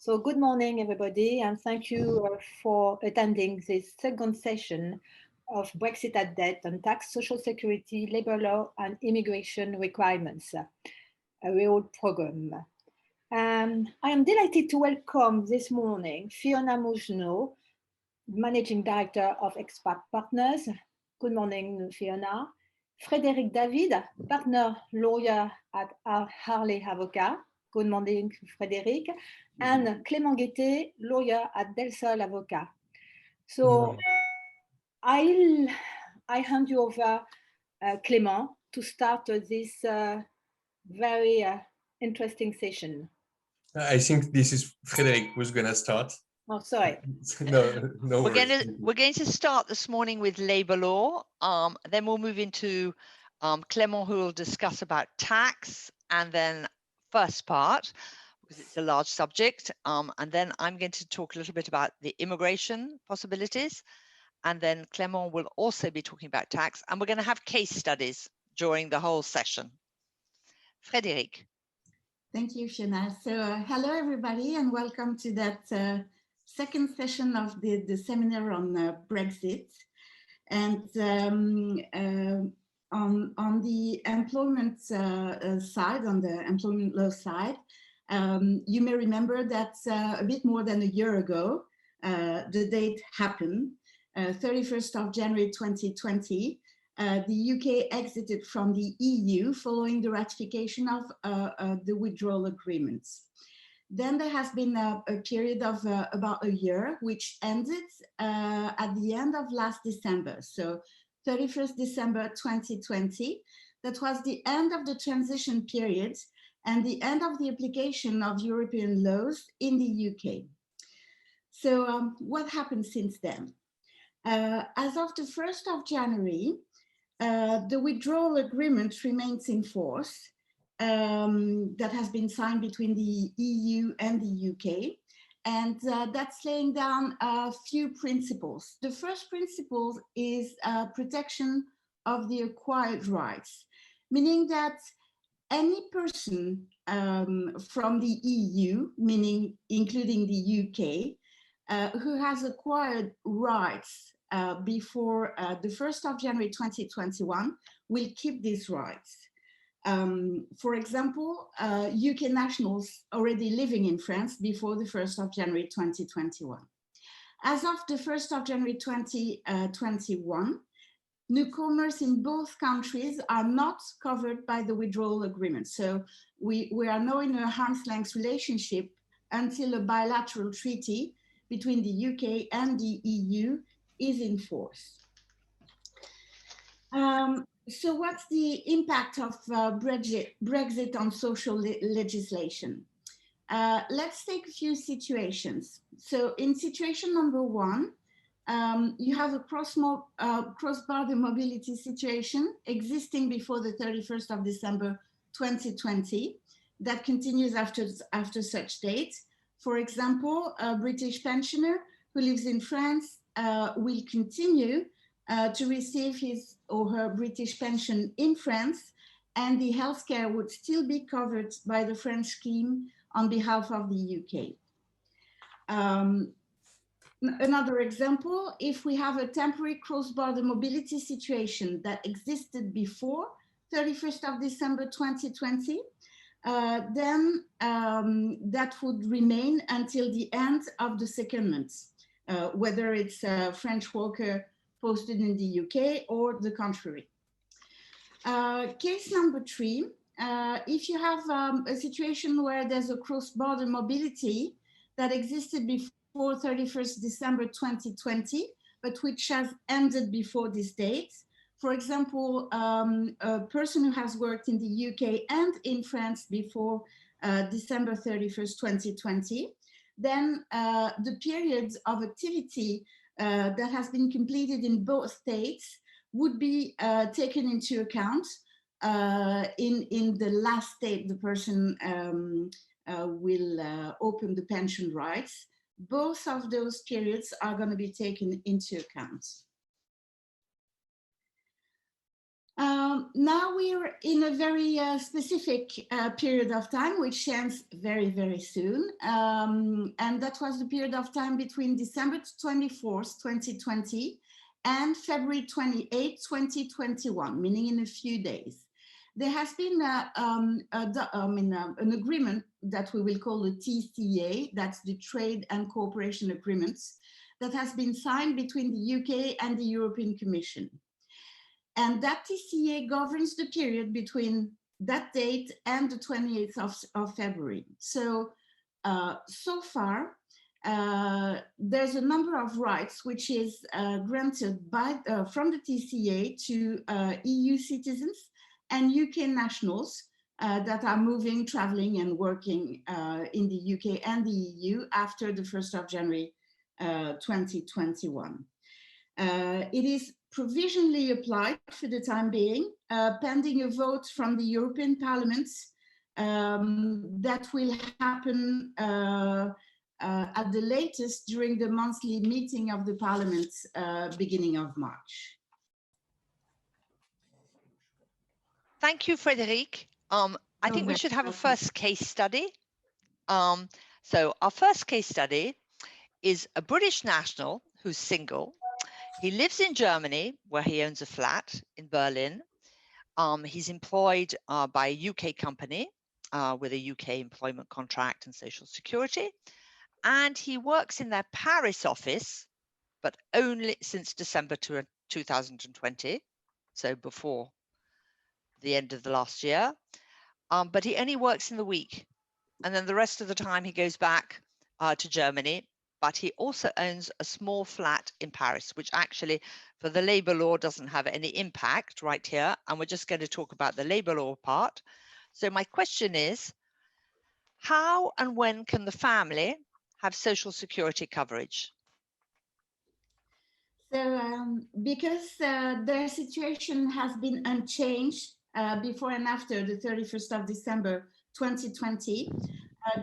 So good morning, everybody, and thank you for attending this second session of Brexit at Debt on tax, social security, labor law, and immigration requirements, a real program. I am delighted to welcome this morning Fiona Mougenot, Managing Director of Expat Partners. Good morning, Fiona. Frédérique David, Partner Lawyer at HARLAY AVOCATS. Good morning, Frédérique. And Clément Guitet, Lawyer at DELSOL AVOCATS. So I hand you over, Clément, to start this very interesting session. I think this is Frédérique who's going to start. Oh, sorry. No we're going to start this morning with labour law. Then we'll move into Clément, who will discuss about tax, and then first part, because it's a large subject. And then I'm going to talk a little bit about the immigration possibilities. And then Clément will also be talking about tax. And we're going to have case studies during the whole session. Frédérique. Thank you, Fiona. So hello, everybody, and welcome to that second session of the seminar on Brexit. And on the employment side, on the employment law side, you may remember that a bit more than a year ago, the date happened, 31st of January 2020, the UK exited from the EU following the ratification of the withdrawal agreements. Then there has been a period of about a year, which ended at the end of last December. So 31st December 2020, that was the end of the transition period and the end of the application of European laws in the UK. So what happened since then? As of the 1st of January, the withdrawal agreement remains in force that has been signed between the EU and the UK. And that's laying down a few principles. The first principle is protection of the acquired rights, meaning that any person from the EU, meaning including the UK, who has acquired rights before the 1st of January 2021 will keep these rights. For example, UK nationals already living in France before the 1st of January 2021. As of the 1st of January 2021, newcomers in both countries are not covered by the withdrawal agreement. So we are now in a arm's length relationship until a bilateral treaty between the UK and the EU is in force. So what's the impact of Brexit on social legislation? Let's take a few situations. So in situation number one, you have a cross-border mobility situation existing before the 31st of December 2020 that continues after such date. For example, a British pensioner who lives in France will continue to receive his or her British pension in France, and the healthcare would still be covered by the French scheme on behalf of the UK. Another example, if we have a temporary cross-border mobility situation that existed before 31st of December 2020, then that would remain until the end of the secondment, whether it's a French worker posted in the UK or the contrary. Case number three, if you have a situation where there's a cross-border mobility that existed before 31st December 2020, but which has ended before this date, for example, a person who has worked in the UK and in France before December 31st, 2020, then the periods of activity that has been completed in both states would be taken into account in the last state the person will open the pension rights. Both of those periods are going to be taken into account. Now we're in a very specific period of time, which ends very, very soon. And that was the period of time between December 24th, 2020 and February 28, 2021, meaning in a few days. There has been an agreement that we will call the TCA, that's the Trade and Cooperation Agreements, that has been signed between the UK and the European Commission. And that TCA governs the period between that date and the 28th of February. So, so far, there's a number of rights which is granted by, from the TCA to EU citizens and UK nationals that are moving, traveling and working in the UK and the EU after the 1st of January 2021. It is provisionally applied for the time being, pending a vote from the European Parliament that will happen at the latest during the monthly meeting of the Parliament beginning of March. Thank you, Frédérique. I think we should have a first case study. So our first case study is a British national who's single. He lives in Germany, where he owns a flat in Berlin. He's employed by a UK company with a UK employment contract and social security. And he works in their Paris office, but only since December 2020, so before the end of the last year. But he only works in the week. And then the rest of the time he goes back to Germany. But he also owns a small flat in Paris, which actually for the labour law doesn't have any impact right here. And we're just going to talk about the labour law part. So my question is, how and when can the family have social security coverage? So because their situation has been unchanged before and after the 31st of December 2020,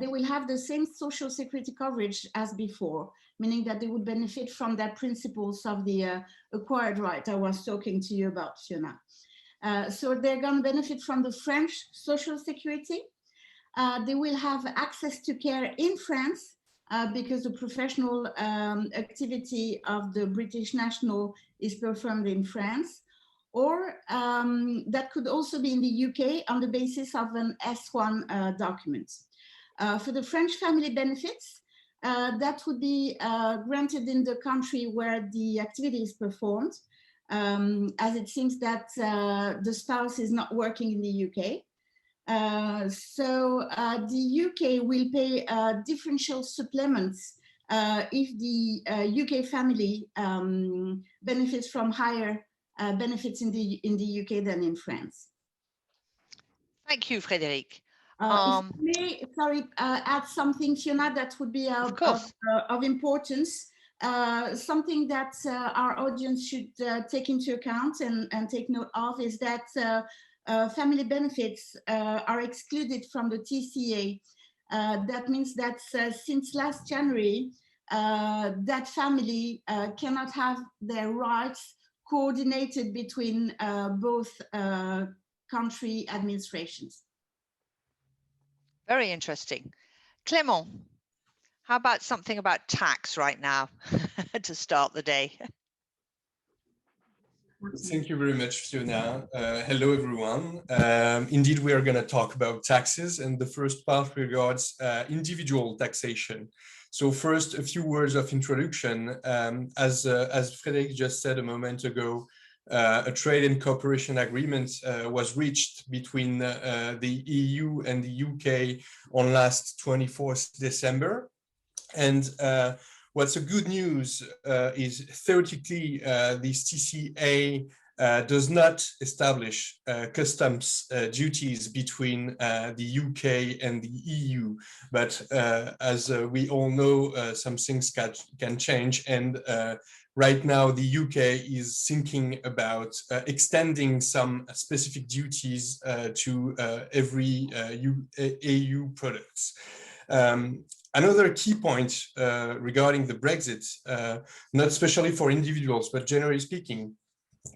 they will have the same social security coverage as before, meaning that they would benefit from the principles of the acquired right I was talking to you about, Fiona. So they're going to benefit from the French social security. They will have access to care in France because the professional activity of the British national is performed in France. Or that could also be in the UK on the basis of an S1 document. For the French family benefits, that would be granted in the country where the activity is performed, as it seems that the spouse is not working in the UK. So the UK will pay differential supplements if the UK family benefits from higher benefits in the UK than in France. Thank you, Frédérique. If I may, sorry, add something, Fiona, that would be of importance. Something that our audience should take into account and take note of is that family benefits are excluded from the TCA. That means that since last January, that family cannot have their rights coordinated between both country administrations. Very interesting. Clément, how about something about tax right now to start the day? Thank you very much, Fiona. Hello, everyone. Indeed, we are going to talk about taxes, and the first part regards individual taxation. So first, a few words of introduction. As Frédérique just said a moment ago, a trade and cooperation agreement was reached between the EU and the UK on last 24th December. And what's a good news is theoretically this TCA does not establish customs duties between the UK and the EU, but as we all know, some things can change, and right now the UK is thinking about extending some specific duties to every EU products. Another key point regarding the Brexit, not especially for individuals, but generally speaking,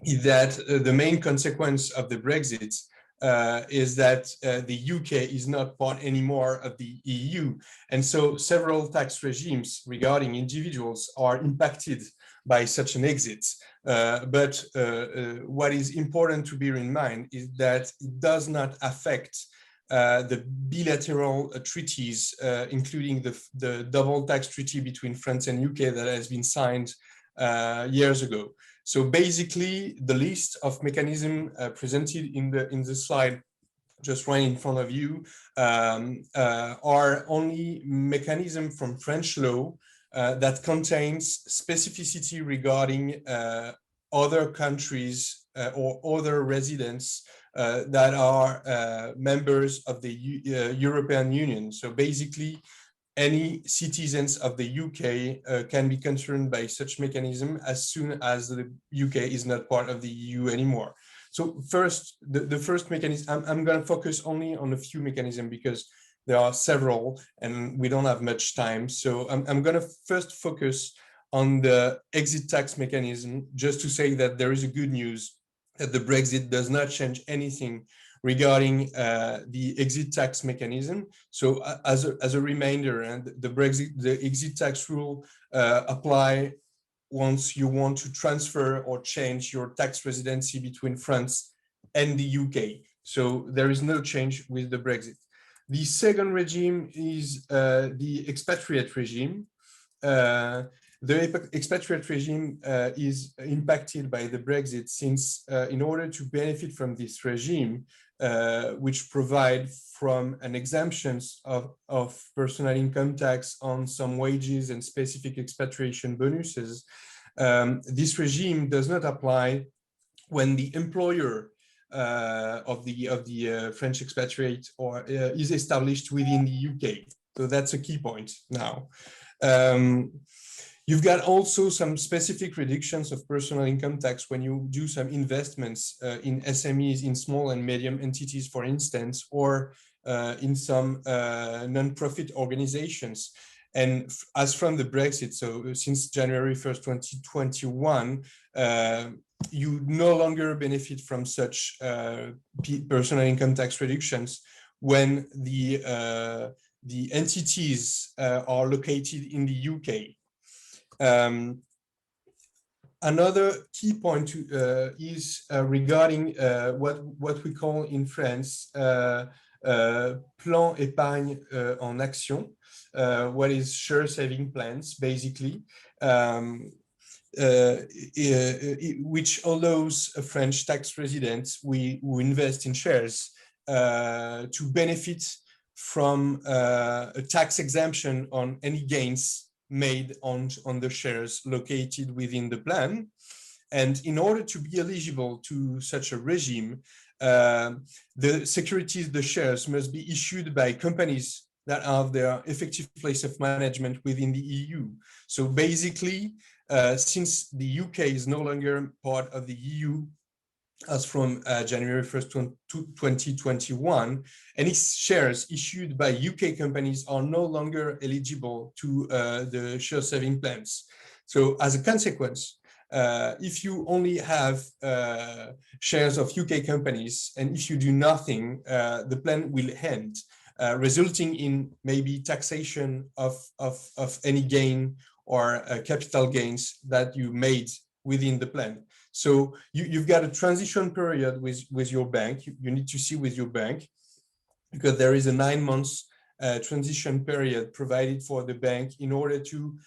is that the main consequence of the Brexit is that the UK is not part anymore of the EU. And so several tax regimes regarding individuals are impacted by such an exit. But what is important to bear in mind is that it does not affect the bilateral treaties, including the double tax treaty between France and UK that has been signed years ago. So basically, the list of mechanisms presented in the slide just right in front of you are only mechanisms from French law that contains specificity regarding other countries or other residents that are members of the European Union. So basically, any citizens of the UK can be concerned by such mechanism as soon as the UK is not part of the EU anymore. So first, the first mechanism, I'm going to focus only on a few mechanisms because there are several and we don't have much time. So I'm going to first focus on the exit tax mechanism, just to say that there is a good news that the Brexit does not change anything regarding the exit tax mechanism. So as a reminder, and the exit tax rule apply once you want to transfer or change your tax residency between France and the UK. So there is no change with the Brexit. The second regime is the expatriate regime. The expatriate regime is impacted by the Brexit since in order to benefit from this regime, which provide from an exemptions of personal income tax on some wages and specific expatriation bonuses, this regime does not apply when the employer of the French expatriate is established within the UK. So that's a key point now. You've got also some specific reductions of personal income tax when you do some investments in SMEs, in small and medium entities, for instance, or in some non-profit organizations. And as from the Brexit, so since January 1st, 2021, you no longer benefit from such personal income tax reductions when the entities are located in the UK. Another key point is regarding what we call in France plan épargne en action, what is share saving plans, basically, which allows a French tax resident who invest in shares to benefit from a tax exemption on any gains made on the shares located within the plan. And in order to be eligible to such a regime, the securities, the shares must be issued by companies that have their effective place of management within the EU. So basically, since the UK is no longer part of the EU, as from January 1st, 2021, any shares issued by UK companies are no longer eligible to the share saving plans. So as a consequence, if you only have shares of UK companies and if you do nothing, the plan will end, resulting in maybe taxation of any gain or capital gains that you made within the plan. So you've got a transition period with your bank. You need to see with your bank, because there is a 9 months transition period provided for the bank in order to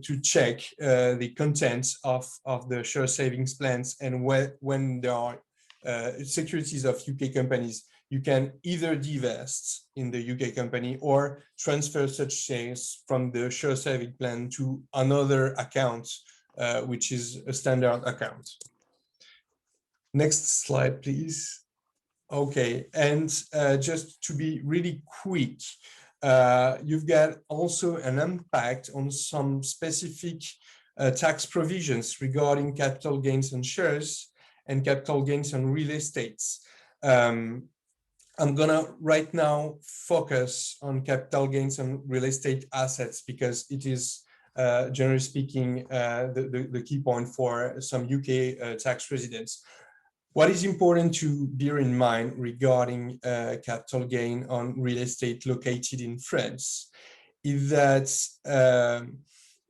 to check the contents of the share savings plans, and when there are securities of UK companies, you can either divest in the UK company or transfer such shares from the share saving plan to another account, which is a standard account. Next slide, please. Okay, and just to be really quick, you've got also an impact on some specific tax provisions regarding capital gains on shares and capital gains on real estates. I'm gonna right now focus on capital gains on real estate assets because it is generally speaking, the key point for some UK tax residents. What is important to bear in mind regarding capital gain on real estate located in France is that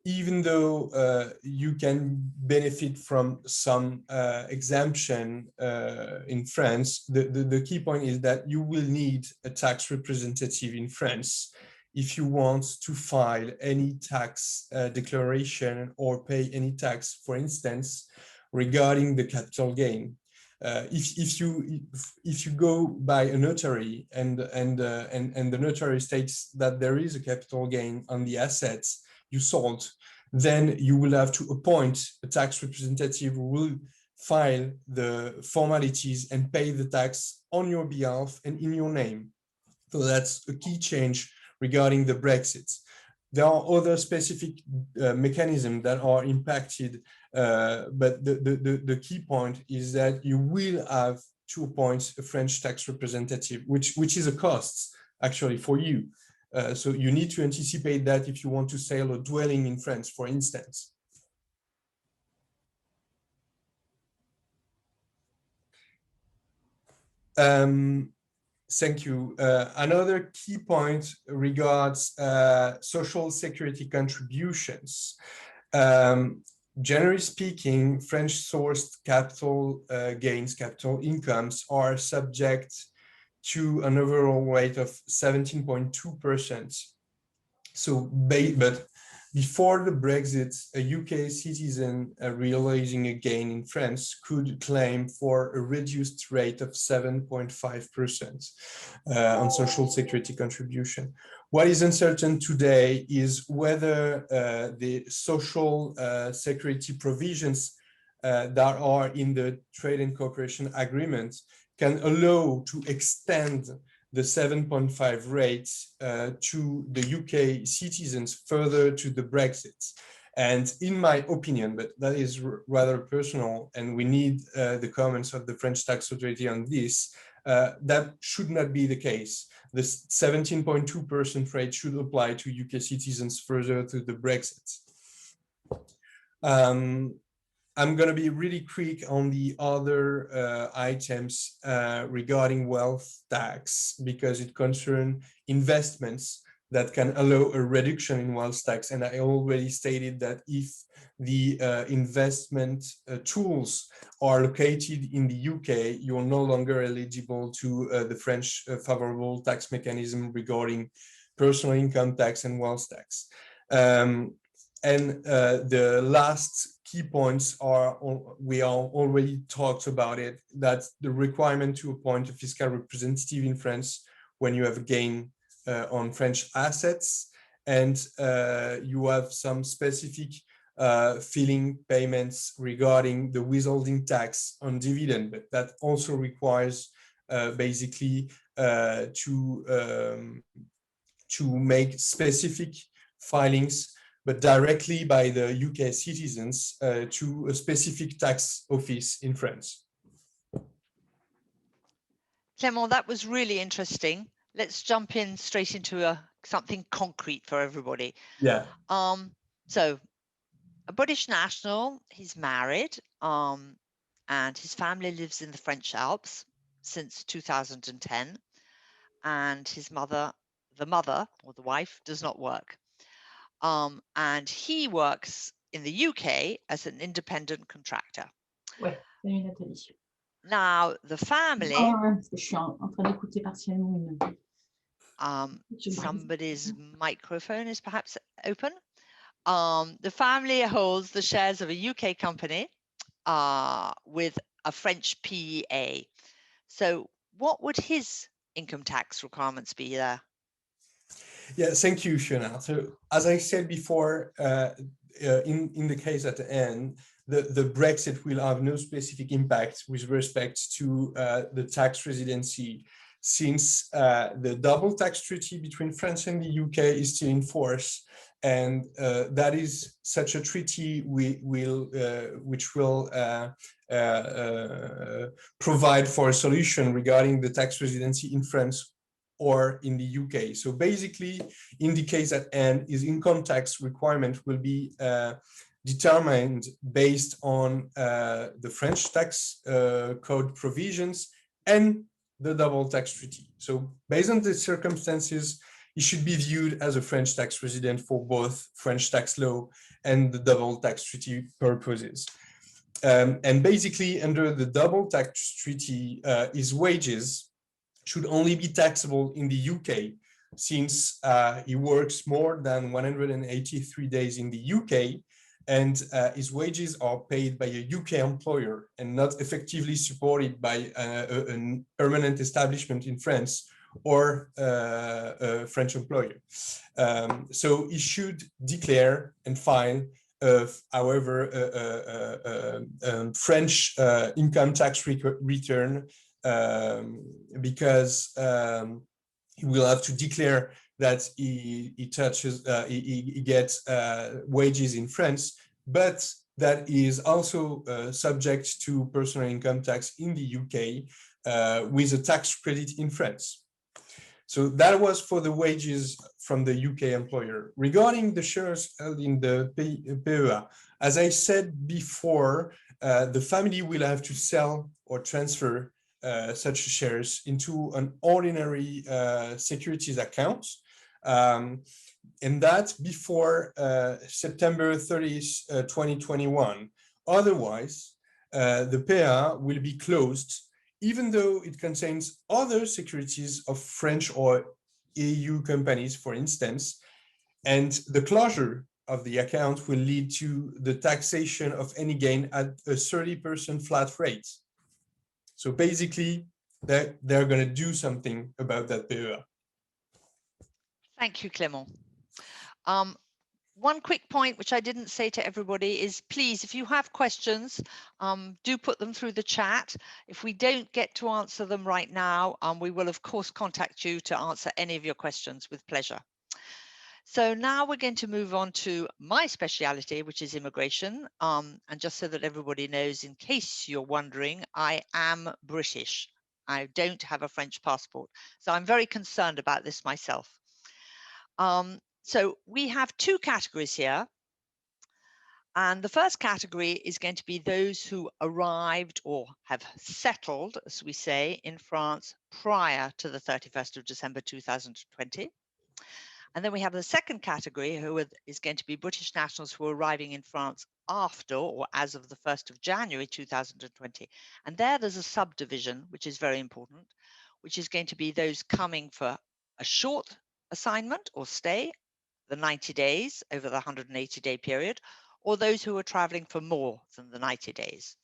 even though you can benefit from some exemption in France, the key point is that you will need a tax representative in France if you want to file any tax declaration or pay any tax, for instance, regarding the capital gain. If you go by a notary and the notary states that there is a capital gain on the assets you sold, then you will have to appoint a tax representative who will file the formalities and pay the tax on your behalf and in your name. So that's a key change regarding the Brexit. There are other specific mechanisms that are impacted, but the key point is that you will have to appoint a French tax representative, which is a cost actually for you. So you need to anticipate that if you want to sell a dwelling in France, for instance. Thank you. Another key point regards social security contributions. Generally speaking, French-sourced capital gains, capital incomes are subject to an overall rate of 17.2%. So, but before the Brexit, a UK citizen realizing a gain in France could claim for a reduced rate of 7.5% on social security contribution. What is uncertain today is whether the social security provisions that are in the Trade and Cooperation Agreement can allow to extend the 7.5 rate to the UK citizens further to the Brexit. And in my opinion, but that is rather personal, and we need the comments of the French tax authority on this, that should not be the case. The 17.2% rate should apply to UK citizens further to the Brexit. I'm going to be really quick on the other items regarding wealth tax, because it concerns investments that can allow a reduction in wealth tax. And I already stated that if the investment tools are located in the UK, you're no longer eligible to the French favorable tax mechanism regarding personal income tax and wealth tax. And the last key points are, we are already talked about it, that's the requirement to appoint a fiscal representative in France when you have a gain on French assets, and you have some specific filling payments regarding the withholding tax on dividend, but that also requires basically to make specific filings, but directly by the UK citizens to a specific tax office in France. Clément, that was really interesting. Let's jump in straight into something concrete for everybody. Yeah. So a British national, he's married, and his family lives in the French Alps since 2010, and his mother, the mother or the wife, does not work. And he works in the UK as an independent contractor. Ouais, salut Nathalie. Now, the family... Parce que je suis en train d'écouter partiellement somebody's microphone is perhaps open. The family holds the shares of a UK company with a French PEA. So what would his income tax requirements be there? Yeah, thank you, Fiona. So as I said before, in the case at the end, the Brexit will have no specific impact with respect to the tax residency, since the double tax treaty between France and the UK is still in force. And that is such a treaty which will provide for a solution regarding the tax residency in France or in the UK. So basically, in the case at hand, his income tax requirement will be determined based on the French tax code provisions and the double tax treaty. So based on the circumstances, he should be viewed as a French tax resident for both French tax law and the double tax treaty purposes. And basically, under the double tax treaty, his wages should only be taxable in the UK, since he works more than 183 days in the UK, and his wages are paid by a UK employer and not effectively supported by a permanent establishment in France or a French employer. So he should declare and file, however, French income tax return, because he will have to declare that he gets wages in France, but that is also subject to personal income tax in the UK with a tax credit in France. So that was for the wages from the UK employer. Regarding the shares held in the PEA, as I said before, the family will have to sell or transfer such shares into an ordinary securities account, and that before September 30th, 2021. Otherwise, the PEA will be closed, even though it contains other securities of French or EU companies, for instance, and the closure of the account will lead to the taxation of any gain at a 30% flat rate. So basically, they're going to do something about that PEA. Thank you, Clément. One quick point, which I didn't say to everybody, is please, if you have questions, do put them through the chat. If we don't get to answer them right now, we will, of course, contact you to answer any of your questions with pleasure. So now we're going to move on to my speciality, which is immigration. And just so that everybody knows, in case you're wondering, I am British. I don't have a French passport. So I'm very concerned about this myself. So we have two categories here. And the first category is going to be those who arrived or have settled, as we say, in France prior to the 31st of December 2020. And then we have the second category, who is going to be British nationals who are arriving in France after or as of the 1st of January 2020. And there's a subdivision, which is very important, which is going to be those coming for a short assignment or stay, the 90 days over the 180-day period, or those who are traveling for more than the 90 days.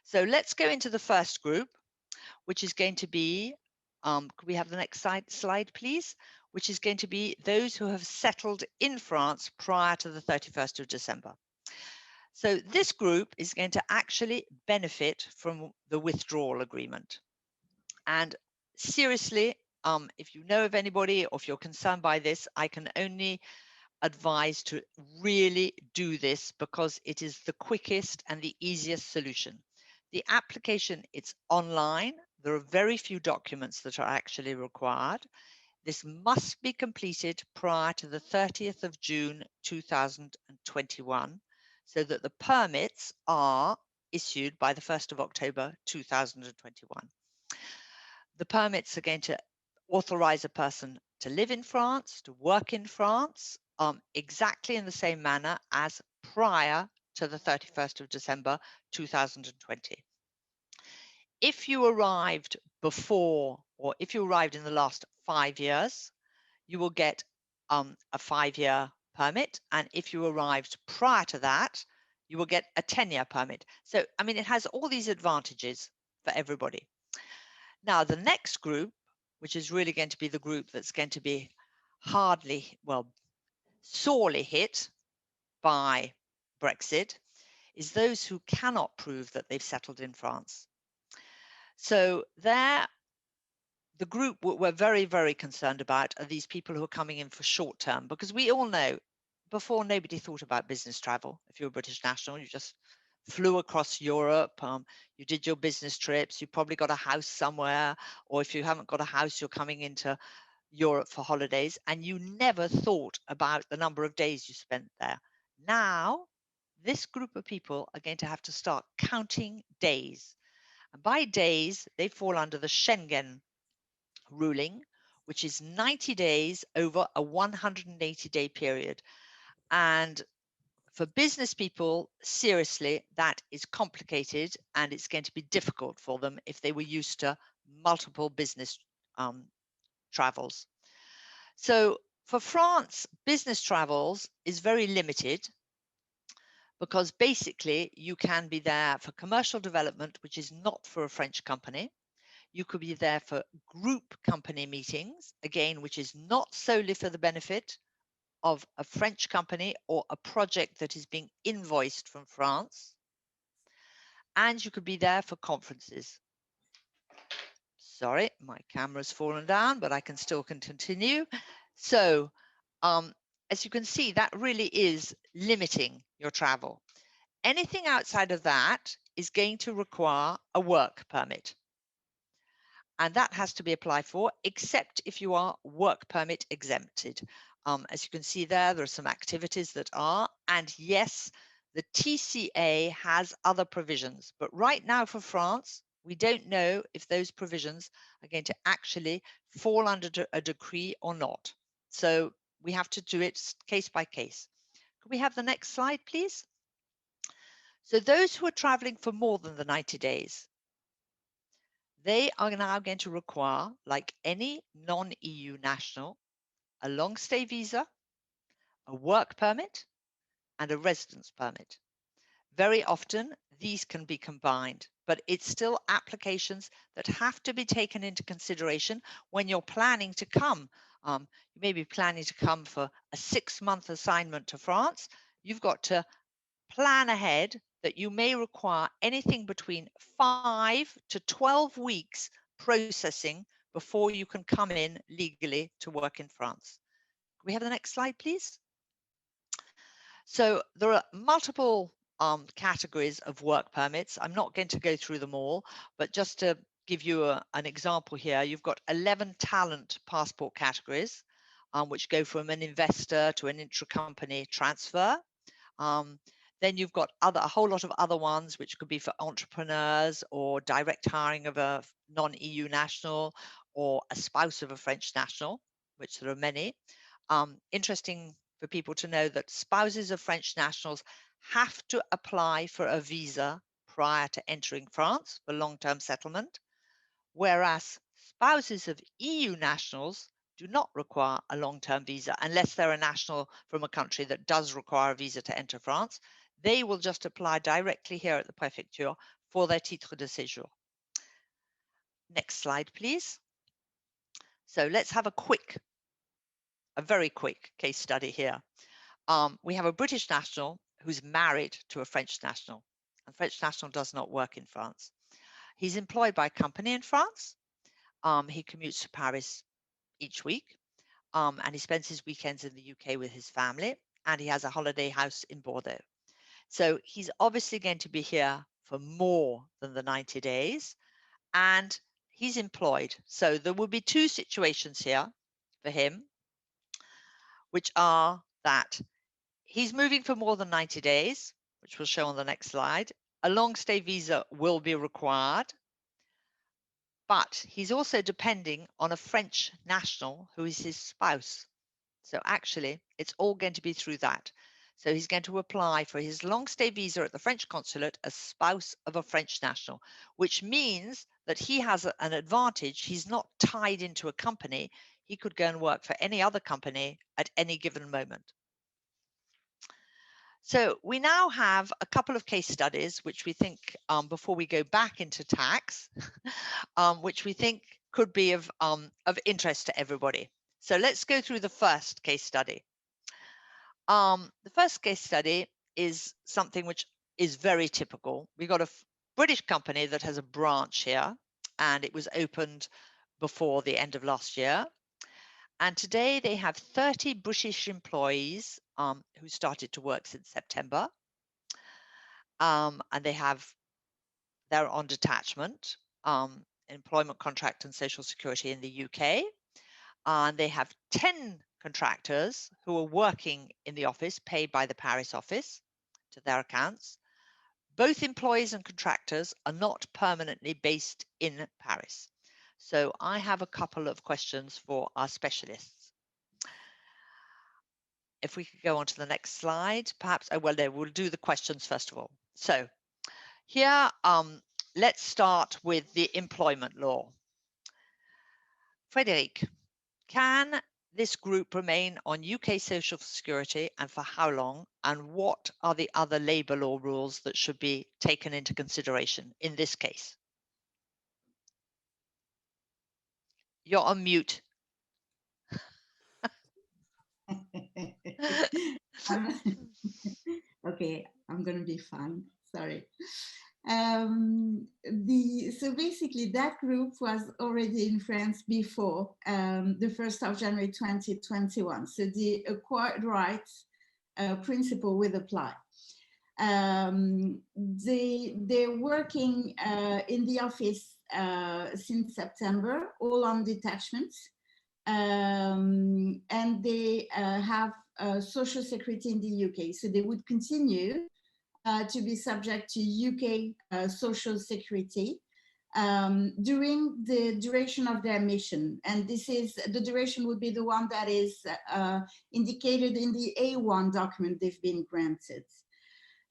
So let's go into the first group, which is going to be, could we have the next slide, please? Which is going to be those who have settled in France prior to the 31st of December. So this group is going to actually benefit from the withdrawal agreement. And seriously, if you know of anybody or if you're concerned by this, I can only advise to really do this because it is the quickest and the easiest solution. The application, it's online. There are very few documents that are actually required. This must be completed prior to the 30th of June 2021 so that the permits are issued by the 1st of October 2021. The permits are going to authorize a person to live in France, to work in France, exactly in the same manner as prior to the 31st of December 2020. If you arrived before, or if you arrived in the last 5 years, you will get a 5-year permit. And if you arrived prior to that, you will get a 10-year permit. So, I mean, it has all these advantages for everybody. Now, the next group, which is really going to be the group that's going to be sorely hit by Brexit, is those who cannot prove that they've settled in France. So the group we're very, very concerned about are these people who are coming in for short term, because we all know before nobody thought about business travel. If you're a British national, you just flew across Europe, you did your business trips, you probably got a house somewhere, or if you haven't got a house, you're coming into Europe for holidays, and you never thought about the number of days you spent there. Now, this group of people are going to have to start counting days. And by days, they fall under the Schengen ruling, which is 90 days over a 180-day period. And for business people, seriously, that is complicated, and it's going to be difficult for them if they were used to multiple business travels. So for France, business travels is very limited because basically you can be there for commercial development, which is not for a French company. You could be there for group company meetings, again, which is not solely for the benefit of a French company or a project that is being invoiced from France. And you could be there for conferences. Sorry, my camera's fallen down, but I can still continue. So as you can see, that really is limiting your travel. Anything outside of that is going to require a work permit. And that has to be applied for, except if you are work permit exempted. As you can see there are some activities that are, and yes, the TCA has other provisions, but right now for France, we don't know if those provisions are going to actually fall under a decree or not. So we have to do it case by case. Could we have the next slide, please? So those who are traveling for more than the 90 days, they are now going to require, like any non-EU national, a long stay visa, a work permit, and a residence permit. Very often, these can be combined, but it's still applications that have to be taken into consideration when you're planning to come. You may be planning to come for a 6-month assignment to France. You've got to plan ahead that you may require anything between 5 to 12 weeks processing before you can come in legally to work in France. Can we have the next slide, please? So there are multiple categories of work permits. I'm not going to go through them all, but just to give you an example here, you've got 11 talent passport categories, which go from an investor to an intra-company transfer. Then you've got a whole lot of other ones, which could be for entrepreneurs or direct hiring of a non-EU national or a spouse of a French national, which there are many. Interesting for people to know that spouses of French nationals have to apply for a visa prior to entering France for long-term settlement, whereas spouses of EU nationals do not require a long-term visa unless they're a national from a country that does require a visa to enter France. They will just apply directly here at the préfecture for their titre de séjour. Next slide, please. So let's have a very quick case study here. We have a British national who's married to a French national. A French national does not work in France. He's employed by a company in France. He commutes to Paris each week, and he spends his weekends in the UK with his family, and he has a holiday house in Bordeaux. So he's obviously going to be here for more than the 90 days, and he's employed. So there will be two situations here for him, which are that he's moving for more than 90 days, which we'll show on the next slide. A long stay visa will be required, but he's also depending on a French national who is his spouse. So actually, it's all going to be through that. So he's going to apply for his long stay visa at the French consulate as spouse of a French national, which means that he has an advantage. He's not tied into a company. He could go and work for any other company at any given moment. So we now have a couple of case studies, which we think, before we go back into tax, which we think could be of interest to everybody. So let's go through the first case study. The first case study is something which is very typical. We've got a British company that has a branch here, and it was opened before the end of last year. And today they have 30 British employees who started to work since September. and they're on detachment, employment contract and social security in the UK. And they have 10 contractors who are working in the office, paid by the Paris office to their accounts. Both employees and contractors are not permanently based in Paris. So I have a couple of questions for our specialists. If we could go on to the next slide, perhaps. Oh, well, we'll do the questions first of all. So here, let's start with the employment law. Frédérique, can this group remain on UK social security and for how long? And what are the other labour law rules that should be taken into consideration in this case? You're on mute. Okay, I'm going to be fine. Sorry. So basically that group was already in France before the 1st of January 2021. So the acquired rights principle will apply. They're working in the office since September, all on detachments. And they have social security in the UK. So they would continue to be subject to UK social security during the duration of their mission. And this is, the duration would be the one that is indicated in the A1 document they've been granted.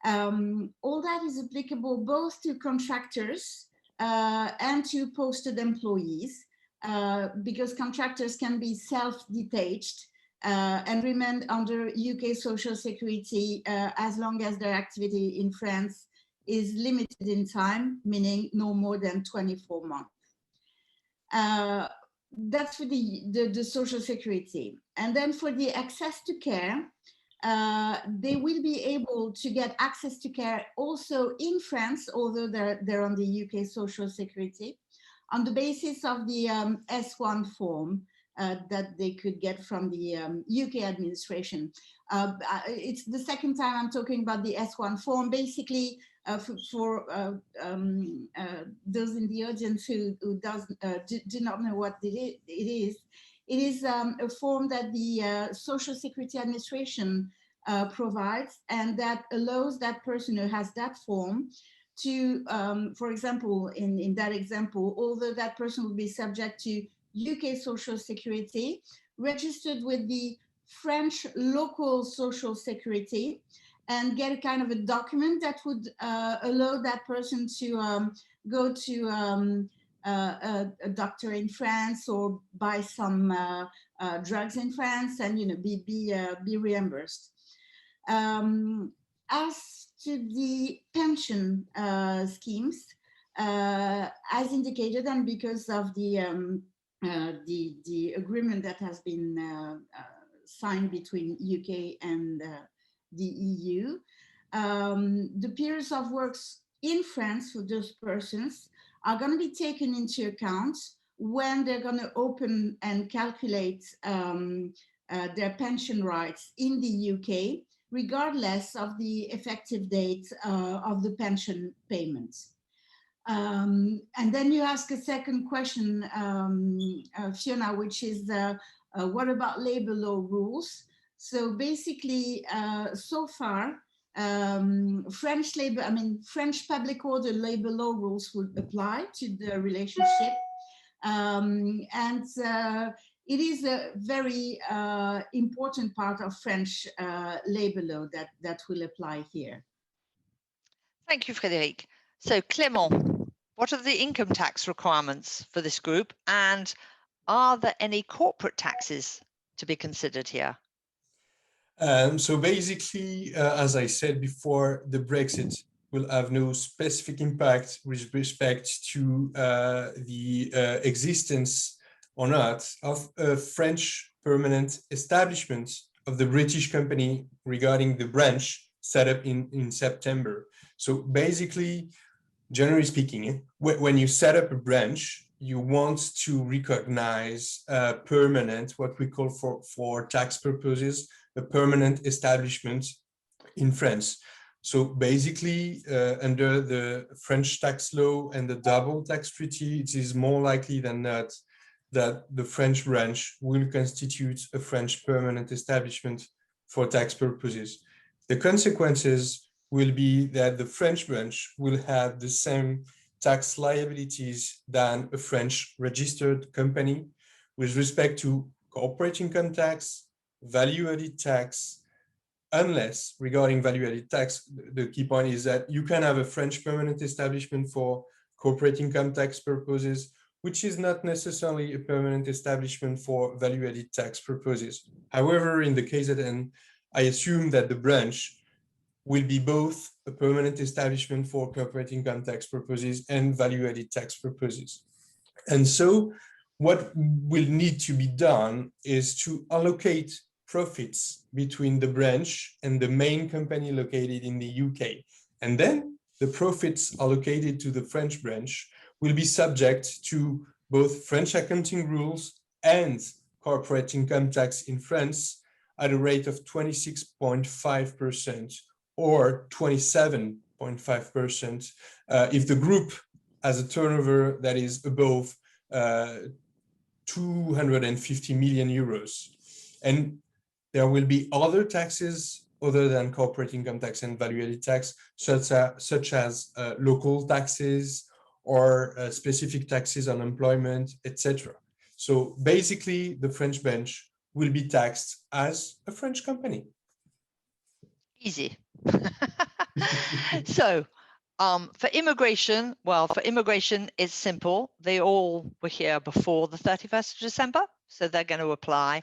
All that is applicable both to contractors and to posted employees, because contractors can be self-detached and remain under UK social security as long as their activity in France is limited in time, meaning no more than 24 months. That's for the social security. And then for the access to care, they will be able to get access to care also in France, although they're on the UK social security, on the basis of the S1 form that they could get from the UK administration. It's the second time I'm talking about the S1 form. Basically, for those in the audience who do not know what it is a form that the Social Security Administration provides, and that allows that person who has that form to, for example, in that example, although that person will be subject to UK Social Security, registered with the French local Social Security, and get a kind of a document that would allow that person to go to a doctor in France or buy some drugs in France, and be reimbursed. As to the pension schemes, as indicated, and because of the agreement that has been signed between UK and the EU, the periods of works in France for those persons are going to be taken into account when they're going to open and calculate their pension rights in the UK, regardless of the effective date of the pension payments. And then you ask a second question, Fiona, which is what about labor law rules? So basically, so far, French public order labor law rules would apply to the relationship. It is a very important part of French labor law that will apply here. Thank you, Frédérique. So Clément, what are the income tax requirements for this group, and are there any corporate taxes to be considered here? So basically, as I said before, the Brexit will have no specific impact with respect to the existence or not of a French permanent establishment of the British company regarding the branch set up in September. So basically, generally speaking, when you set up a branch, you want to recognize permanent, what we call for tax purposes, a permanent establishment in France. So basically, under the French tax law and the double tax treaty, it is more likely than not that the French branch will constitute a French permanent establishment for tax purposes. The consequences will be that the French branch will have the same tax liabilities than a French registered company with respect to corporate income tax, value-added tax, unless regarding value-added tax, the key point is that you can have a French permanent establishment for corporate income tax purposes, which is not necessarily a permanent establishment for value-added tax purposes. However, in the case at hand, I assume that the branch will be both a permanent establishment for corporate income tax purposes and value-added tax purposes. And so what will need to be done is to allocate profits between the branch and the main company located in the UK. And then the profits allocated to the French branch will be subject to both French accounting rules and corporate income tax in France at a rate of 26.5% or 27.5% if the group has a turnover that is above 250 million euros. And there will be other taxes other than corporate income tax and value-added tax, such as local taxes or specific taxes on employment, etc. So basically, the French bench will be taxed as a French company. Easy. So for immigration, well, for immigration, it's simple. They all were here before the 31st of December, so they're going to apply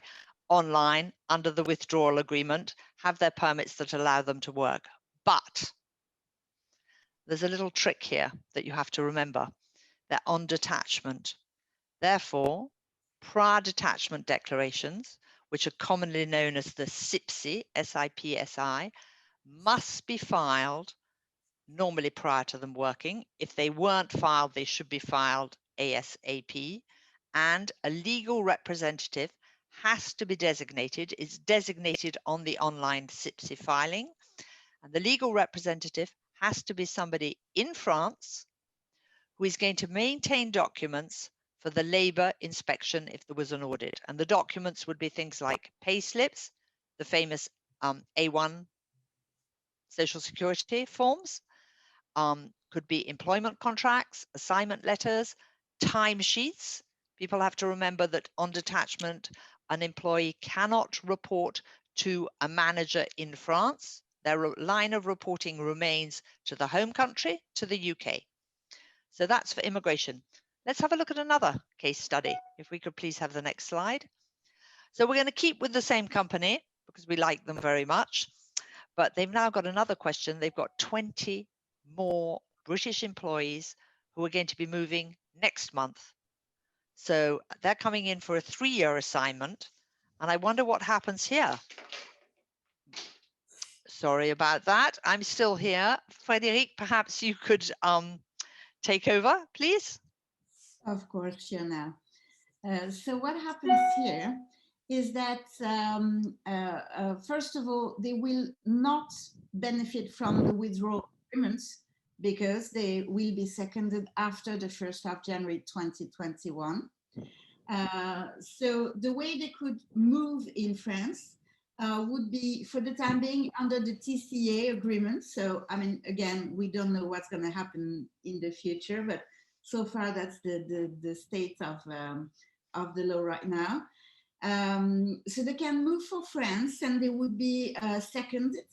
online under the withdrawal agreement, have their permits that allow them to work. But there's a little trick here that you have to remember. They're on detachment. Therefore, prior detachment declarations, which are commonly known as the SIPSI, S-I-P-S-I, must be filed normally prior to them working. If they weren't filed, they should be filed ASAP. And a legal representative has to be designated. It's designated on the online SIPSI filing. And the legal representative has to be somebody in France who is going to maintain documents for the labour inspection if there was an audit. And the documents would be things like pay slips, the famous A1 Social Security forms, could be employment contracts, assignment letters, timesheets. People have to remember that on detachment, an employee cannot report to a manager in France. Their line of reporting remains to the home country, to the UK. So that's for immigration. Let's have a look at another case study. If we could please have the next slide. So we're going to keep with the same company because we like them very much, but they've now got another question. They've got 20 more British employees who are going to be moving next month. So they're coming in for a 3-year assignment. And I wonder what happens here. Sorry about that. I'm still here. Frédérique, perhaps you could take over, please. Of course, Fiona. So what happens here is that, first of all, they will not benefit from the withdrawal agreements because they will be seconded after the 1st of January 2021. So the way they could move in France would be, for the time being, under the TCA agreement. So, I mean, again, we don't know what's going to happen in the future, but so far that's the state of the law right now. So they can move for France and they would be seconded.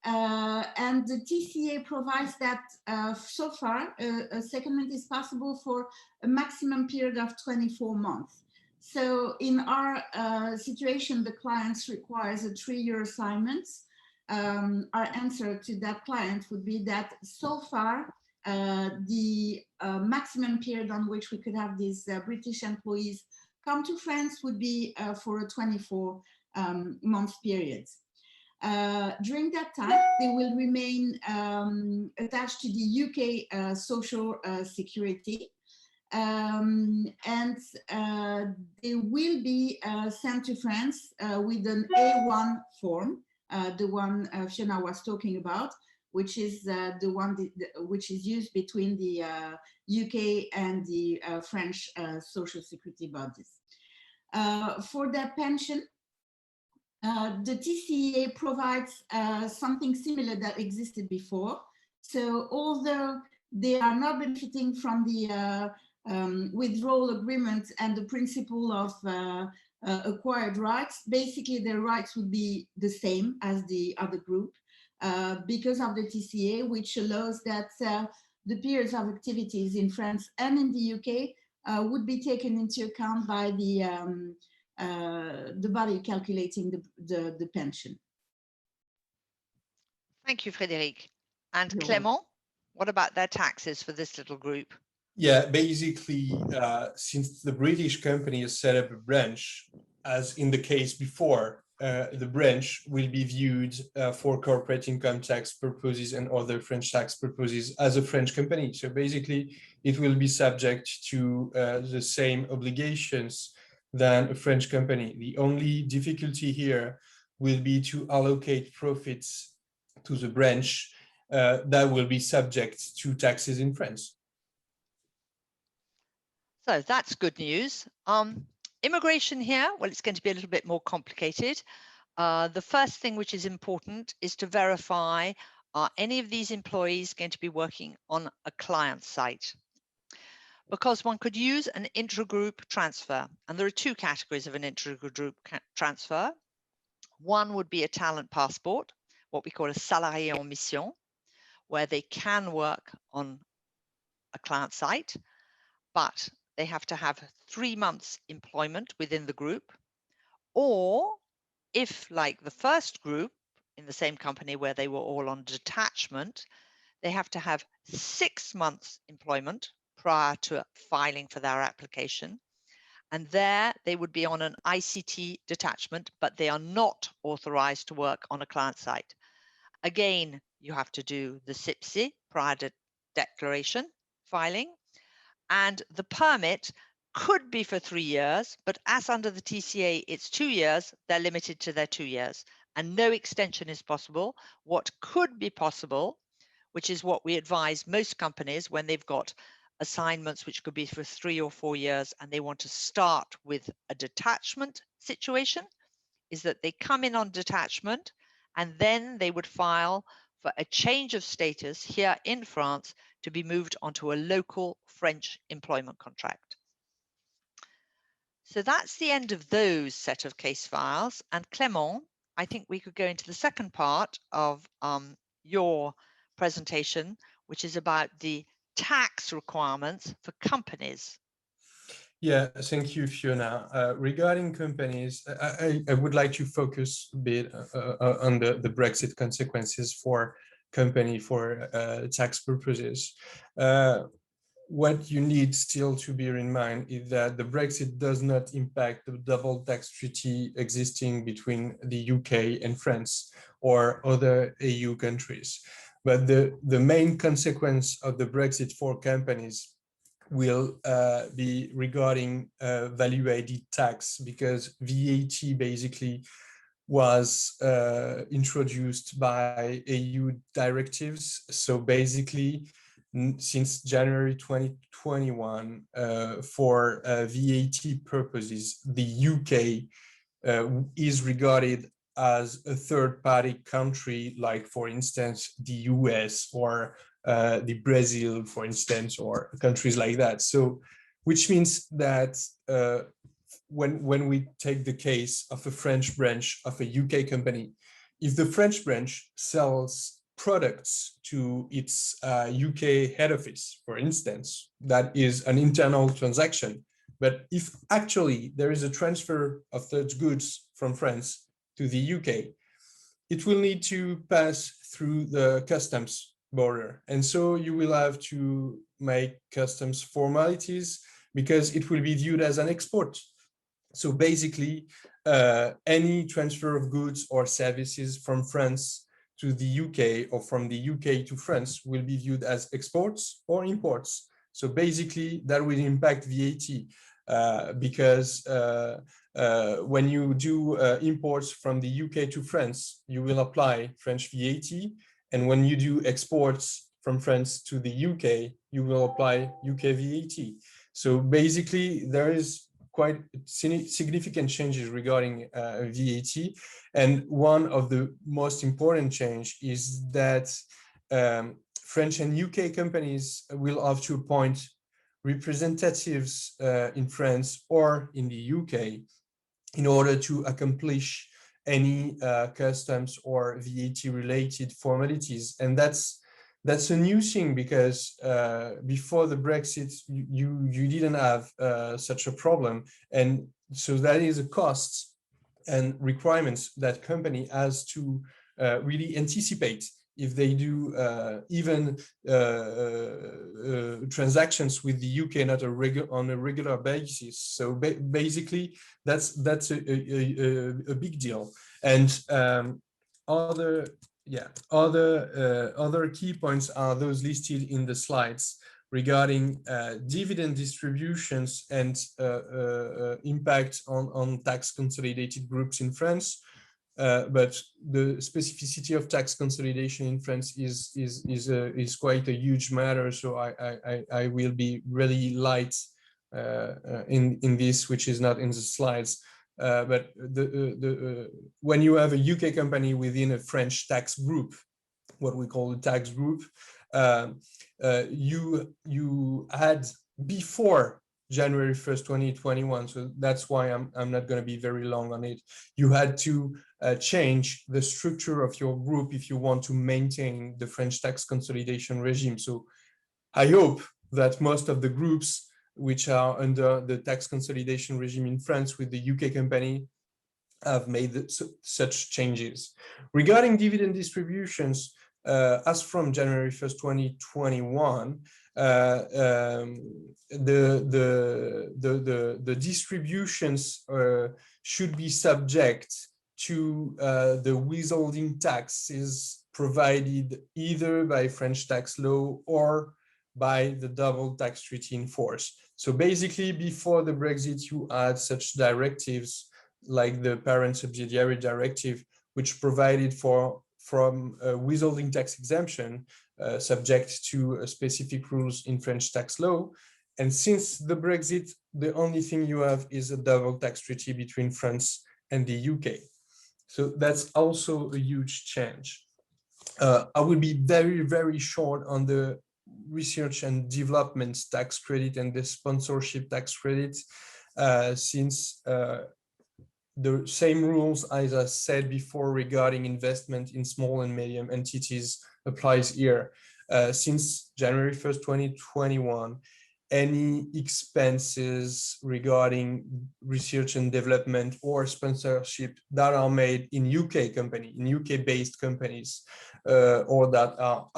And the TCA provides that so far a secondment is possible for a maximum period of 24 months. So in our situation, the clients requires a 3-year assignment. Our answer to that client would be that so far the maximum period on which we could have these British employees come to France would be for a 24-month period. During that time, they will remain attached to the UK social security, and they will be sent to France with an A1 form, the one Fiona was talking about, which is the one which is used between the UK and the French social security bodies. For their pension, the TCA provides something similar that existed before. So although they are not benefiting from the withdrawal agreement and the principle of acquired rights, basically their rights would be the same as the other group because of the TCA, which allows that the periods of activities in France and in the UK would be taken into account by the body calculating the pension. Thank you, Frédérique. And You're Clément, what about their taxes for this little group? Yeah, basically, since the British company has set up a branch, as in the case before, the branch will be viewed for corporate income tax purposes and other French tax purposes as a French company. So basically, it will be subject to the same obligations than a French company. The only difficulty here will be to allocate profits to the branch that will be subject to taxes in France. So that's good news. Immigration here, well, it's going to be a little bit more complicated. The first thing which is important is to verify, are any of these employees going to be working on a client site? Because one could use an intragroup transfer, and there are two categories of an intragroup transfer. One would be a talent passport, what we call a salarié en mission, where they can work on a client site, but they have to have 3 months employment within the group. Or if, like the first group in the same company where they were all on detachment, they have to have 6 months employment prior to filing for their application. And there they would be on an ICT detachment, but they are not authorized to work on a client site. Again, you have to do the SIPSI prior to declaration filing. And the permit could be for 3 years, but as under the TCA, it's 2 years, they're limited to their 2 years and no extension is possible. What could be possible, which is what we advise most companies when they've got assignments which could be for 3 or 4 years and they want to start with a detachment situation, is that they come in on detachment and then they would file for a change of status here in France to be moved onto a local French employment contract. So that's the end of those set of case files. And Clément, I think we could go into the second part of your presentation, which is about the tax requirements for companies. Yeah, thank you, Fiona. Regarding companies, I would like to focus a bit on the Brexit consequences for company for tax purposes. What you need still to bear in mind is that the Brexit does not impact the double tax treaty existing between the UK and France or other EU countries. But the main consequence of the Brexit for companies will be regarding value-added tax, because VAT basically was introduced by EU directives. So basically, since January 2021, for VAT purposes, the UK is regarded as a third-party country, like, for instance, the US or the Brazil, for instance, or countries like that. So, which means that when we take the case of a French branch of a UK company, if the French branch sells products to its UK head office, for instance, that is an internal transaction. But if actually there is a transfer of such goods from France to the UK, it will need to pass through the customs border. And so you will have to make customs formalities because it will be viewed as an export. So basically, any transfer of goods or services from France to the UK or from the UK to France will be viewed as exports or imports. So basically, that will impact VAT because when you do imports from the UK to France, you will apply French VAT. And when you do exports from France to the UK, you will apply UK VAT. So basically, there is quite significant changes regarding VAT. And one of the most important change is that French and UK companies will have to appoint representatives in France or in the UK in order to accomplish any customs or VAT related formalities. And that's a new thing, because before the Brexit, you didn't have such a problem. And so that is a cost and requirements that company has to really anticipate if they do even transactions with the UK not on a regular basis. So basically, that's a big deal. And other key points are those listed in the slides regarding dividend distributions and impact on tax consolidated groups in France. But the specificity of tax consolidation in France is quite a huge matter. So I will be really light in this, which is not in the slides. But when you have a UK company within a French tax group, what we call a tax group, you had before January 1st, 2021. So that's why I'm not going to be very long on it. You had to change the structure of your group if you want to maintain the French tax consolidation regime. So I hope that most of the groups which are under the tax consolidation regime in France with the UK company have made such changes. Regarding dividend distributions, as from January 1st, 2021, the distributions should be subject to the withholding taxes provided either by French tax law or by the double tax treaty in force. So basically, before the Brexit, you had such directives like the parent subsidiary directive, which provided from withholding tax exemption subject to specific rules in French tax law. And since the Brexit, the only thing you have is a double tax treaty between France and the UK. So that's also a huge change. I will be very, very short on the research and development tax credit and the sponsorship tax credit, since the same rules as I said before regarding investment in small and medium entities applies here. Since January 1st, 2021, any expenses regarding research and development or sponsorship that are made in UK-based companies, or that are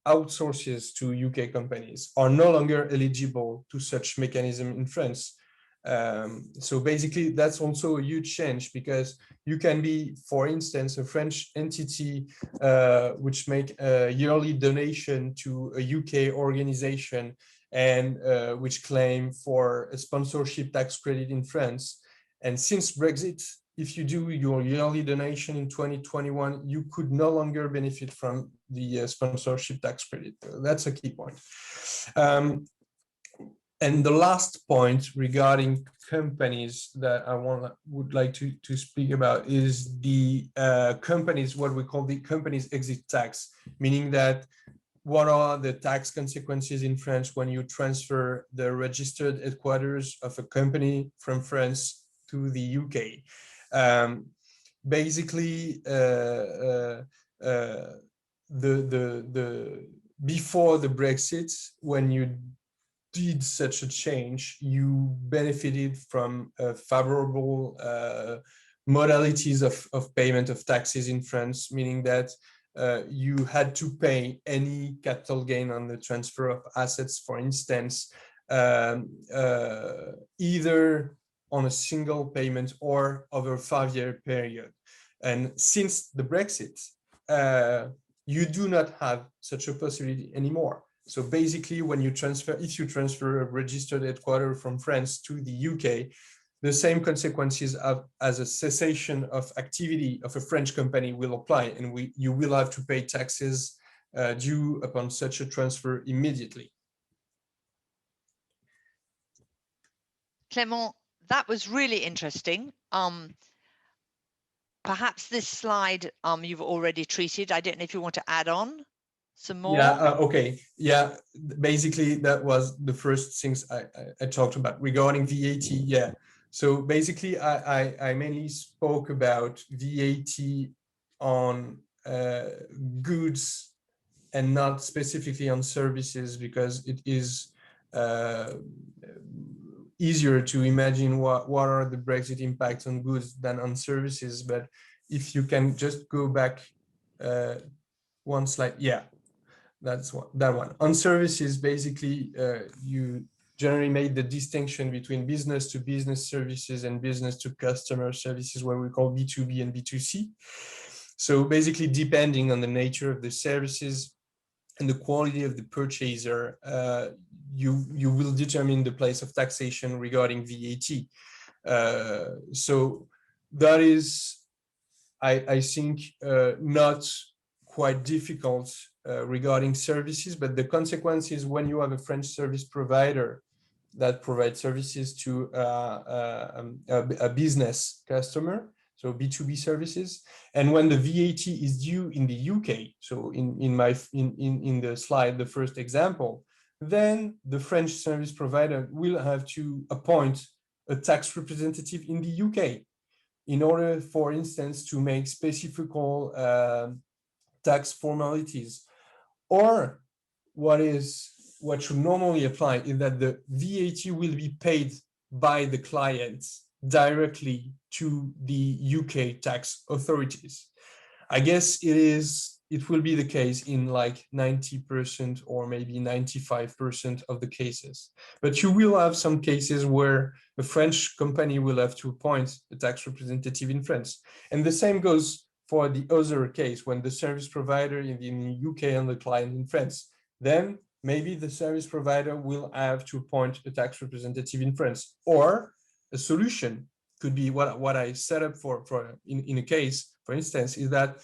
outsources to UK companies, are no longer eligible to such mechanism in France. So basically, that's also a huge change, because you can be, for instance, a French entity which make a yearly donation to a UK organization and which claim for a sponsorship tax credit in France. And since Brexit, if you do your yearly donation in 2021, you could no longer benefit from the sponsorship tax credit. That's a key point. And the last point regarding companies that I would like to speak about is the companies, what we call the companies exit tax, meaning that what are the tax consequences in France when you transfer the registered headquarters of a company from France to the UK? Basically, before the Brexit, when you did such a change, you benefited from favorable modalities of payment of taxes in France, meaning that you had to pay any capital gain on the transfer of assets, for instance, either on a single payment or over a 5-year period. And since the Brexit, you do not have such a possibility anymore. So basically, when you transfer, if you transfer a registered headquarters from France to the UK, the same consequences as a cessation of activity of a French company will apply, and you will have to pay taxes due upon such a transfer immediately. Clément, that was really interesting. Perhaps this slide you've already treated. I don't know if you want to add on some more. Yeah, okay. Yeah, basically that was the first things I talked about regarding VAT. Yeah, so basically I mainly spoke about VAT on goods and not specifically on services, because it is easier to imagine what are the Brexit impacts on goods than on services. But if you can just go back one slide, yeah, that's that one. On services, basically, you generally made the distinction between business to business services and business to customer services, what we call B2B and B2C. So basically, depending on the nature of the services and the quality of the purchaser, you will determine the place of taxation regarding VAT. So that is, I think, not quite difficult regarding services, but the consequences when you have a French service provider that provides services to a business customer, so B2B services, and when the VAT is due in the UK, so in the slide, the first example, then the French service provider will have to appoint a tax representative in the UK in order, for instance, to make specific tax formalities. Or what should normally apply is that the VAT will be paid by the client directly to the UK tax authorities. I guess it will be the case in like 90% or maybe 95% of the cases. But you will have some cases where a French company will have to appoint a tax representative in France. And the same goes for the other case, when the service provider in the UK and the client in France. Then maybe the service provider will have to appoint a tax representative in France. Or a solution could be what I set up in a case, for instance, is that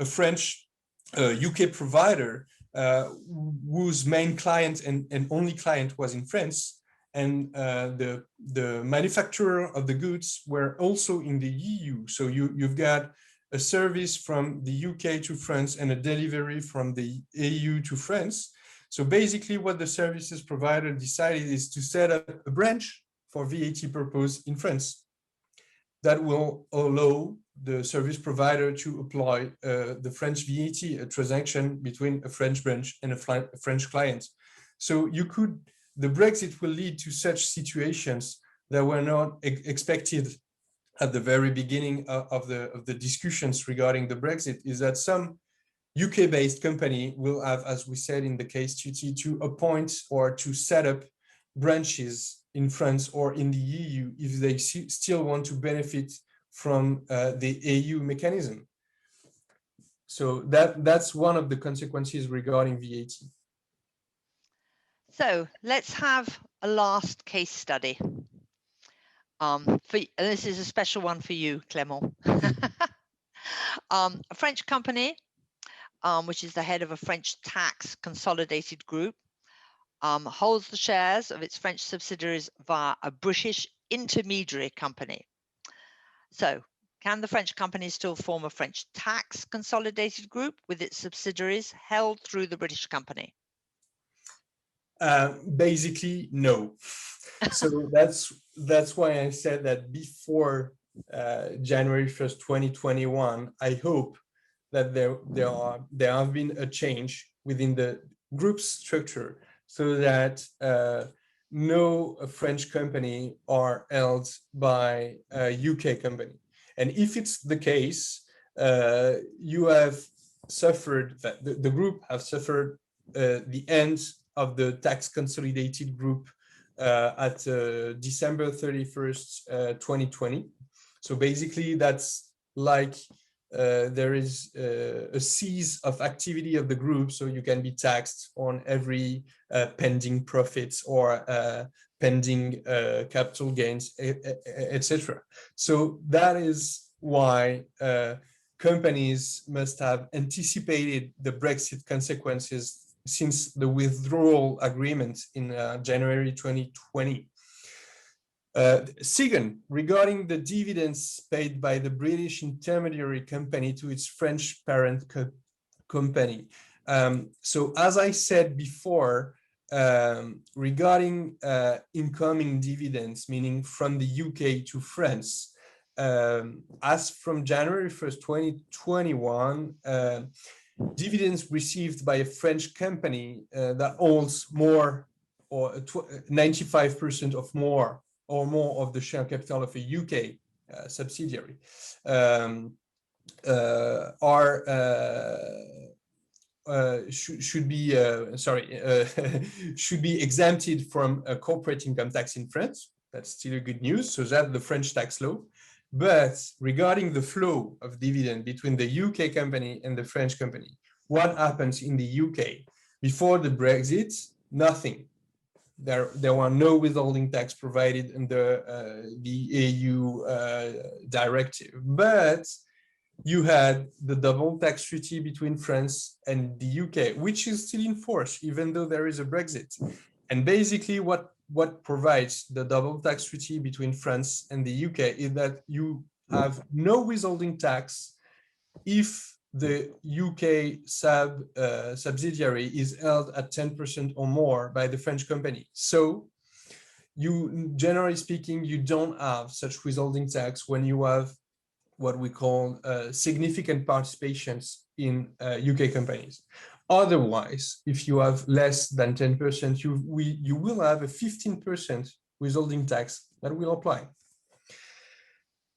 a French UK provider whose main client and only client was in France, and the manufacturer of the goods were also in the EU. So you've got a service from the UK to France and a delivery from the EU to France. So basically what the services provider decided is to set up a branch for VAT purpose in France that will allow the service provider to apply the French VAT, a transaction between a French branch and a French client. So the Brexit will lead to such situations that were not expected at the very beginning of the discussions regarding the Brexit, is that some UK-based company will have, as we said in the case study, to appoint or to set up branches in France or in the EU if they still want to benefit from the EU mechanism. So that's one of the consequences regarding VAT. So let's have a last case study. This is a special one for you, Clément. A French company, which is the head of a French tax consolidated group, holds the shares of its French subsidiaries via a British intermediary company. So, can the French company still form a French tax consolidated group with its subsidiaries held through the British company? Basically, no. So that's why I said that before January 1st, 2021, I hope that there have been a change within the group's structure so that no French company are held by a UK company. And if it's the case, you have suffered, the group have suffered the end of the tax consolidated group at December 31st, 2020. So basically that's like there is a cease of activity of the group, so you can be taxed on every pending profits or pending capital gains, etc. So that is why companies must have anticipated the Brexit consequences since the withdrawal agreement in January 2020. Second, regarding the dividends paid by the British intermediary company to its French parent company. So as I said before, regarding incoming dividends, meaning from the UK to France, as from January 1st, 2021, dividends received by a French company that owns more or 95% of more of the share capital of a UK subsidiary should be should be exempted from a corporate income tax in France. That's still a good news. So that's the French tax law. But regarding the flow of dividend between the UK company and the French company, what happens in the UK before the Brexit? Nothing. There were no withholding tax provided under the EU directive, but you had the double tax treaty between France and the UK, which is still in force, even though there is a Brexit. And basically what provides the double tax treaty between France and the UK is that you have no withholding tax if the UK subsidiary is held at 10% or more by the French company. So you, generally speaking, you don't have such withholding tax when you have what we call significant participations in UK companies. Otherwise, if you have less than 10%, you will have a 15% withholding tax that will apply.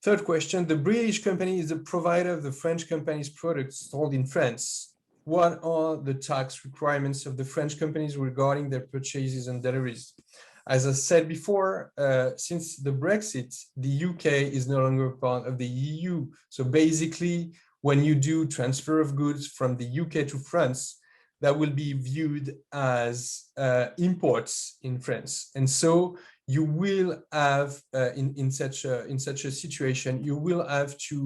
Third question, the British company is the provider of the French company's products sold in France. What are the tax requirements of the French companies regarding their purchases and deliveries? As I said before, since the Brexit, the UK is no longer part of the EU. So basically, when you do transfer of goods from the UK to France, that will be viewed as imports in France. And so you will have, in such a situation, you will have to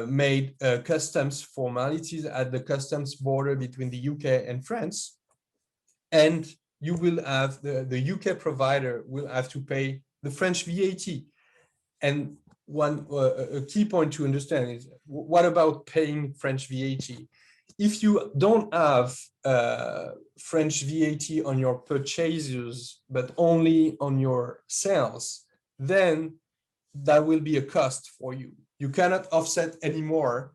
make customs formalities at the customs border between the UK and France. And you will have, the UK provider will have to pay the French VAT. And a key point to understand is, what about paying French VAT? If you don't have French VAT on your purchases, but only on your sales, then that will be a cost for you. You cannot offset anymore.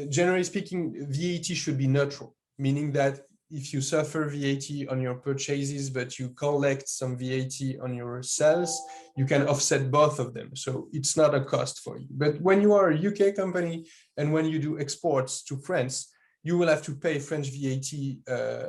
Generally speaking, VAT should be neutral, meaning that if you suffer VAT on your purchases, but you collect some VAT on your sales, you can offset both of them. So it's not a cost for you. But when you are a UK company and when you do exports to France, you will have to pay French VAT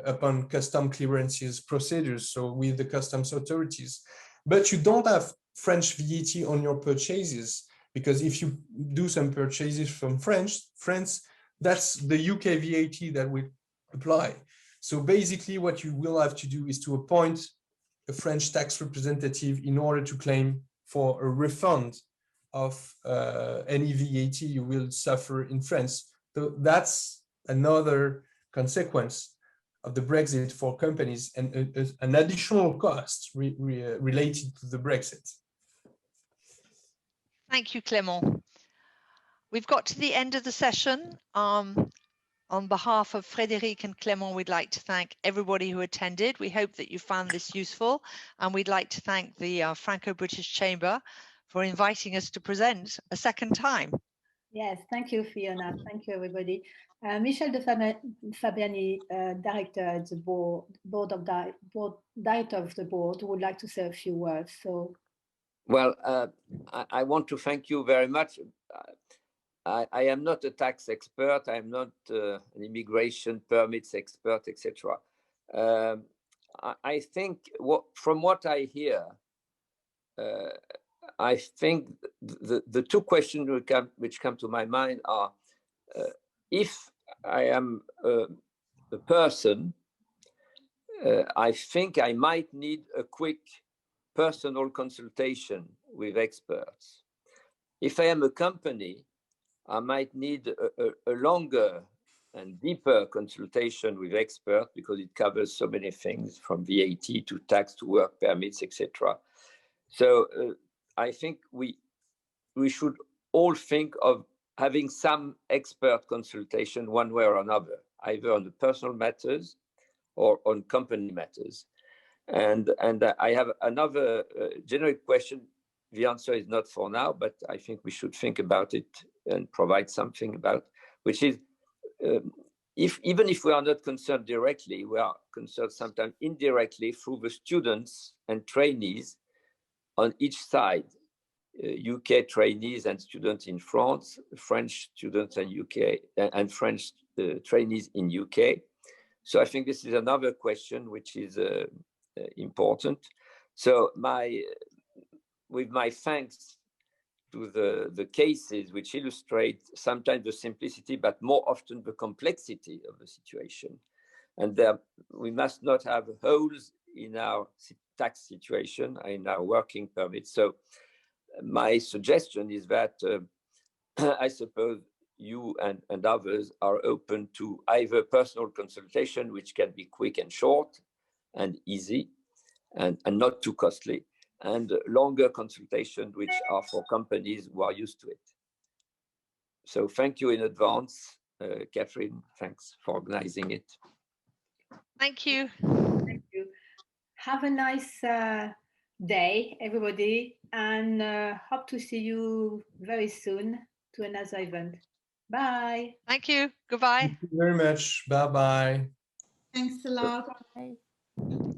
upon custom clearances procedures, so with the customs authorities. But you don't have French VAT on your purchases, because if you do some purchases from France, that's the UK VAT that will apply. So basically what you will have to do is to appoint a French tax representative in order to claim for a refund of any VAT you will suffer in France. So that's another consequence of the Brexit for companies, and an additional cost related to the Brexit. Thank you, Clément. We've got to the end of the session. On behalf of Frédérique and Clément, we'd like to thank everybody who attended. We hope that you found this useful, and we'd like to thank the Franco-British Chamber for inviting us to present a second time. Yes, thank you, Fiona. Thank you, everybody. Michel de Fabiani, director at the board director of the board, would like to say a few words. So, well, I want to thank you very much. I am not a tax expert. I am not an immigration permits expert, etc. I think from what I hear, I think the two questions which come to my mind are, if I am a person, I think I might need a quick personal consultation with experts. If I am a company, I might need a longer and deeper consultation with experts because it covers so many things from VAT to tax to work permits, etc. So I think we should all think of having some expert consultation one way or another, either on the personal matters or on company matters. And I have another generic question. The answer is not for now, but I think we should think about it and provide something about, which is, even if we are not concerned directly, we are concerned sometimes indirectly through the students and trainees on each side. UK trainees and students in France, French students and UK and French trainees in UK. So I think this is another question which is important. So with my thanks to the cases which illustrate sometimes the simplicity, but more often the complexity of the situation. And we must not have holes in our tax situation, in our working permit. So my suggestion is that I suppose you and others are open to either personal consultation, which can be quick and short and easy and not too costly, and longer consultation, which are for companies who are used to it. So thank you in advance, Catherine. Thanks for organizing it. Thank you. Thank you. Have a nice day, everybody, and hope to see you very soon to another event. Bye. Thank you. Goodbye. Thank you very much. Bye-bye. Thanks a lot. Bye.